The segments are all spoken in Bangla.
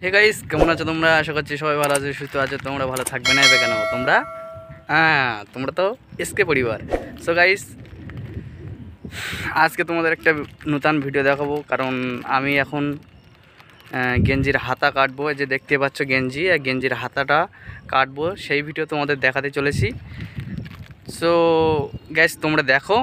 হে গাইস, কেমন আছো তোমরা? আশা করছি সবাই ভালো আছো, সুস্থ আছো। তোমরা ভালো থাকবে না এবে কেন? তোমরা তো এসকে পরিবার। সো গাইস, আজকে তোমাদের একটা নতুন ভিডিও দেখাবো, কারণ আমি এখন গেঞ্জির হাতা কাটবো। এই যে দেখতে পাচ্ছ গেঞ্জি, আর গেঞ্জির হাতাটা কাটবো, সেই ভিডিও তোমাদের দেখাতে চলেছি। সো গাইস, তোমরা দেখো।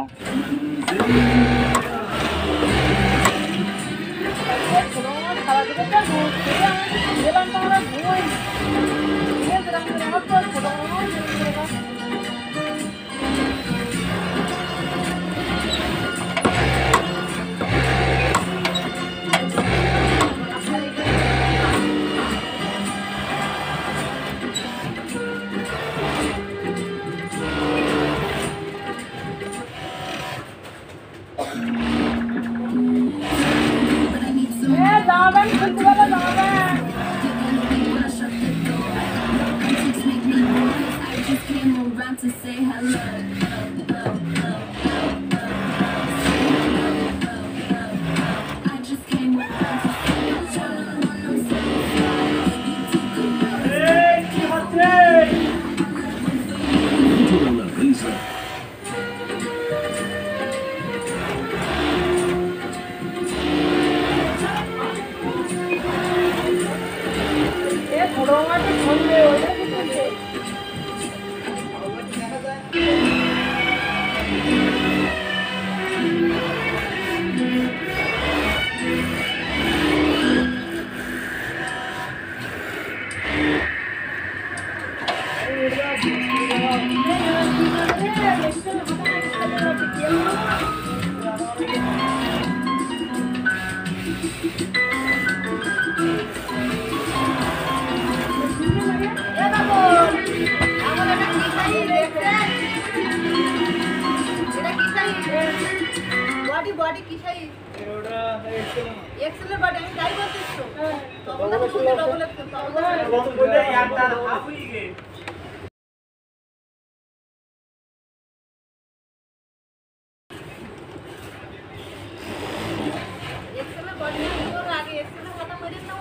To say hello. I just came around to say hello. Body की सही एवढा एक्सेल बॉडी আমি ট্রাই করতেছ তো ডবল তো বলে একটা হাফ হই গে एक्सेल बॉडी तो आगे एक्सेल खत्म कर देना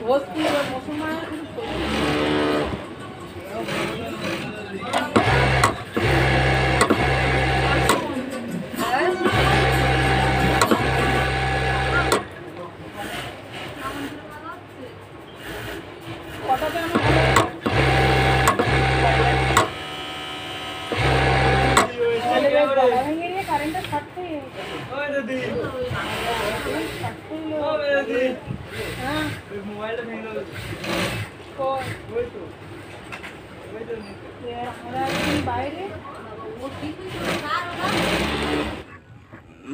वो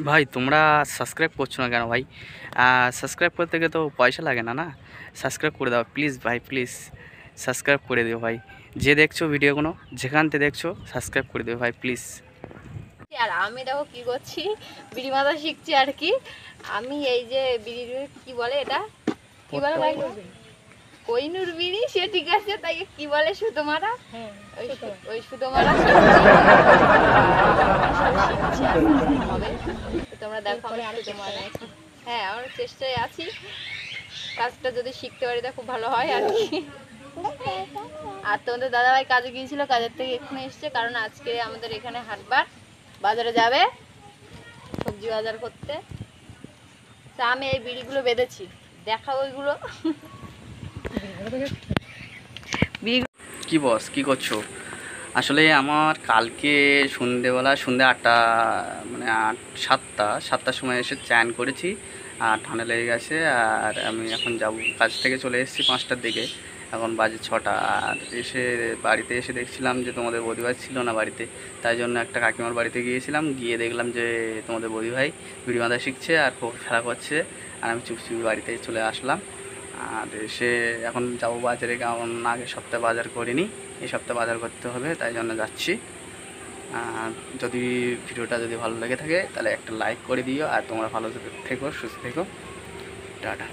ভাই তোমরা সাবস্ক্রাইব করছো না কেন ভাই? সাবস্ক্রাইব করতে গেলে তো পয়সা লাগে না, না? সাবস্ক্রাইব করে দাও প্লিজ ভাই, প্লিজ সাবস্ক্রাইব করে দিও ভাই। যে দেখছো ভিডিওগুলো, যেখান থেকে দেখছো, সাবস্ক্রাইব করে দিও ভাই প্লিজ। আর আমি দেখো কি করছি, বিড়ি মাথা শিখছি আর কি। আমি এই যে বিড়ির কি বলে এটা, কি বলে ভাই? কইনুর বিড়ি, সে ঠিক আছে, তাই কি বলে সুতো মারা, ওই সুতো মারা তোমরা দেখো আমি সুতো মারা হ্যাঁ আমরা চেষ্টায় আছি, কাজটা যদি শিখতে পারি তা খুব ভালো হয় আর কি। আর তোমাদের দাদাভাই কাজে গিয়েছিল, কাজের থেকে এক্ষুনি এসছে, কারণ আজকে আমাদের এখানে হাটবার, বাজারে যাবে সবজি বাজার করতে। তা আমি এই বিড়িগুলো বেঁধেছি, দেখাও ওইগুলো বিড়ি। কি বস কি করছো? আসলে আমার কালকে সন্ধে 8টা মানে 7টার সময় এসে চান করেছি আর ঠান্ডা লেগে গেছে। আর আমি এখন যাব, কাজ থেকে চলে এসেছি 5টার দিকে, এখন বাজে 6টা। আর এসে বাড়িতে এসে দেখছিলাম যে তোমাদের বৌদিভাই ছিল না বাড়িতে, তাই জন্য একটা কাকিমার বাড়িতে গিয়েছিলাম, গিয়ে দেখলাম যে তোমাদের বৌদিভাই বিড়ি বাঁধা শিখছে আর খুব খেলা করছে। আর আমি চুপচুপি বাড়িতে চলে আসলাম। আর এসে এখন যাবো বাজারে, কারণ আগের সপ্তাহে বাজার করিনি, এই সপ্তাহে বাজার করতে হবে, তাই জন্য যাচ্ছি। আর যদি ভিডিওটা যদি ভালো লেগে থাকে তাহলে একটা লাইক করে দিও, আর তোমরা ভালো থেকো, সুস্থ থেকো, টাটা।